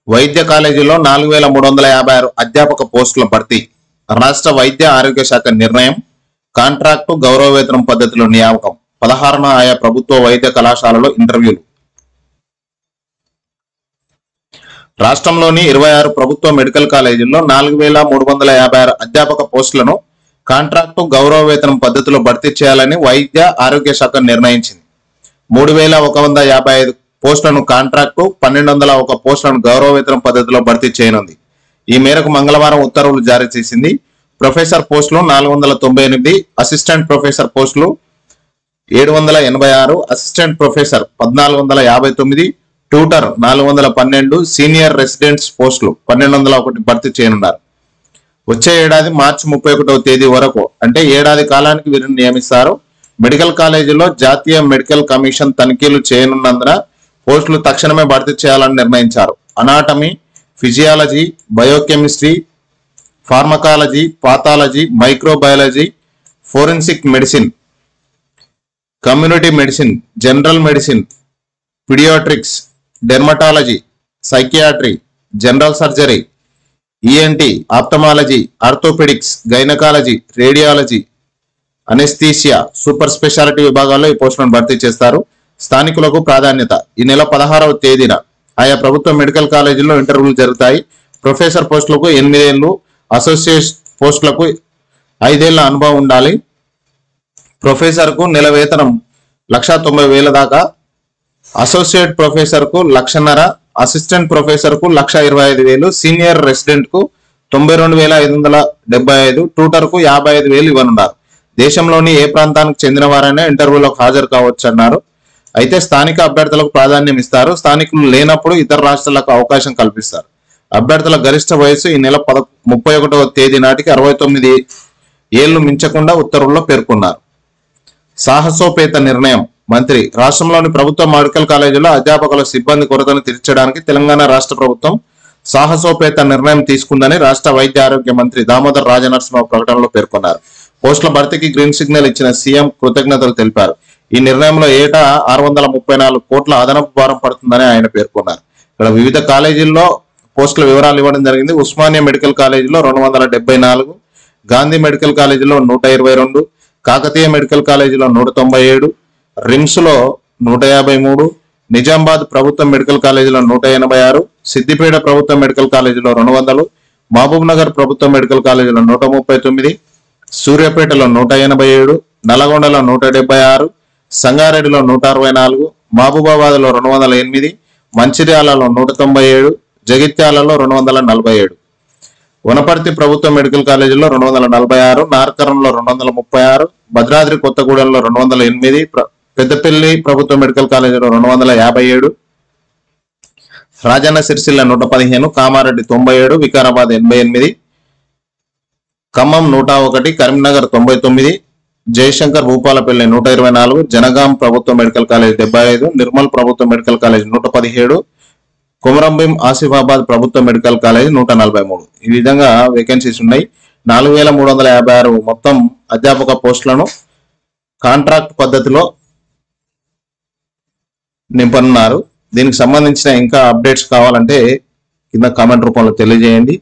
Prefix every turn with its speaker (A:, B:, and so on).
A: వైద్య కాలేజీలో 4356 అధ్యాపక పోస్టుల భర్తీ. రాష్ట్ర వైద్య ఆరోగ్య శాఖ నిర్ణయం. కాంట్రాక్టు గౌరవ వేతనం పద్ధతిలో నియామకం. 16న ఆయా ప్రభుత్వ వైద్య కళాశాలలో ఇంటర్వ్యూలు. రాష్ట్రంలోని 26 ప్రభుత్వ మెడికల్ కాలేజీల్లో 4356 అధ్యాపక పోస్టులను కాంట్రాక్టు గౌరవ వేతనం పద్ధతిలో భర్తీ చేయాలని వైద్య ఆరోగ్య శాఖ నిర్ణయించింది. 3155 పోస్టులను కాంట్రాక్టు, 1201 పోస్టులను గౌరవ వేతనం పద్ధతిలో భర్తీ చేయనుంది. ఈ మేరకు మంగళవారం ఉత్తర్వులు జారీ చేసింది. ప్రొఫెసర్ పోస్టులు 498, అసిస్టెంట్ ప్రొఫెసర్ పోస్టులు 786, assistant professor 1459, tutor 412, senior residents పోస్టులు 1201 భర్తీ చేయనున్నారు. వచ్చే ఏడాది మార్చి 31వ తేదీ వరకు అంటే ఏడాది కాలానికి వీరిని నియమిస్తారు. మెడికల్ కాలేజీలో జాతీయ మెడికల్ కమిషన్ తనిఖీలు చేయనున్నందున పోస్టులు తక్షణమే భర్తీ చేయాలని నిర్ణయించారు. Anatomy, physiology, biochemistry, pharmacology, pathology, microbiology, forensic medicine, community medicine, general medicine, paediatrics, dermatology, psychiatry, general surgery, ENT, ophthalmology, orthopaedics, gynaecology, radiology, anaesthesia, super speciality విభాగాల్లో ఈ పోస్టులను భర్తీ చేస్తారు. స్థానికులకు ప్రాధాన్యత. ఈ నెల 16వ తేదీన ఆయా ప్రభుత్వ మెడికల్ కాలేజీల్లో ఇంటర్వ్యూలు జరుగుతాయి. ప్రొఫెసర్ పోస్టులకు 8 ఏళ్లు, అసోసియేట్ పోస్టులకు 5 ఏళ్ల అనుభవం ఉండాలి. ప్రొఫెసర్కు నెల వేతనం 1,90,000 దాకా, అసోసియేట్ ప్రొఫెసర్కు 1,50,000, అసిస్టెంట్ ప్రొఫెసర్కు 1,25,000, సీనియర్ రెసిడెంట్కు 92,575, ట్యూటర్కు 55,000 ఇవ్వనున్నారు. దేశంలోని ఏ ప్రాంతానికి చెందిన వారైనా ఇంటర్వ్యూలకు హాజరు కావచ్చు అన్నారు. అయితే స్థానిక అభ్యర్థులకు ప్రాధాన్యం ఇస్తారు. స్థానికులు లేనప్పుడు ఇతర రాష్ట్రాలకు అవకాశం కల్పిస్తారు. అభ్యర్థుల గరిష్ట వయసు ఈ నెల 31వ తేదీ నాటికి 69 ఏళ్లు మించకుండా ఉత్తర్వుల్లో పేర్కొన్నారు. సాహసోపేత నిర్ణయం. మంత్రి రాష్ట్రంలోని ప్రభుత్వ మెడికల్ కాలేజీలో అధ్యాపకుల సిబ్బంది కొరతను తీర్చడానికి తెలంగాణ రాష్ట్ర ప్రభుత్వం సాహసోపేత నిర్ణయం తీసుకుందని రాష్ట్ర వైద్య ఆరోగ్య మంత్రి దామోదర్ రాజనరసింహ ప్రకటనలో పేర్కొన్నారు. పోస్టుల భర్తీకి గ్రీన్ సిగ్నల్ ఇచ్చిన సీఎం కృతజ్ఞతలు తెలిపారు. ఈ నిర్ణయంలో ఏటా 634 కోట్ల అదనపు భారం పడుతుందని ఆయన పేర్కొన్నారు. ఇక్కడ వివిధ కాలేజీల్లో పోస్టుల వివరాలు ఇవ్వడం జరిగింది. ఉస్మానియా మెడికల్ కాలేజీలో 274, గాంధీ మెడికల్ కాలేజీలో 122, కాకతీయ మెడికల్ కాలేజీలో 197, రిమ్స్ లో 153, నిజామాబాద్ ప్రభుత్వ మెడికల్ కాలేజీలో 186, సిద్దిపేట ప్రభుత్వ మెడికల్ కాలేజీలో 200, మహబూబ్ నగర్ ప్రభుత్వ మెడికల్ కాలేజీలో 139, సూర్యాపేటలో 187, నల్గొండలో 176, సంగారెడ్డిలో 164, మహబూబాబాద్ లో 208, మంచిర్యాలలో 197, జగిత్యాలలో 247, వనపర్తి ప్రభుత్వ మెడికల్ కాలేజీలో 246, నార్కరంలో 236, భద్రాద్రి కొత్తగూడెంలో 208, పెద్దపల్లి ప్రభుత్వ మెడికల్ కాలేజీలో 257, రాజన్న సిరిసిల్ల 115, కామారెడ్డి 97, వికారాబాద్ 88, ఖమ్మం 101, కరీంనగర్ 99, జయశంకర్ భూపాలపల్లి 124, జనగాం ప్రభుత్వ మెడికల్ కాలేజ్ 75, నిర్మల్ ప్రభుత్వ మెడికల్ కాలేజ్ 117, కొమరంభీం ఆసిఫాబాద్ ప్రభుత్వ మెడికల్ కాలేజ్ 143. ఈ విధంగా వేకెన్సీస్ ఉన్నాయి. 4356 మొత్తం అధ్యాపక పోస్టులను కాంట్రాక్ట్ పద్ధతిలో నింపనున్నారు. దీనికి సంబంధించిన ఇంకా అప్డేట్స్ కావాలంటే కింద కామెంట్ రూపంలో తెలియజేయండి.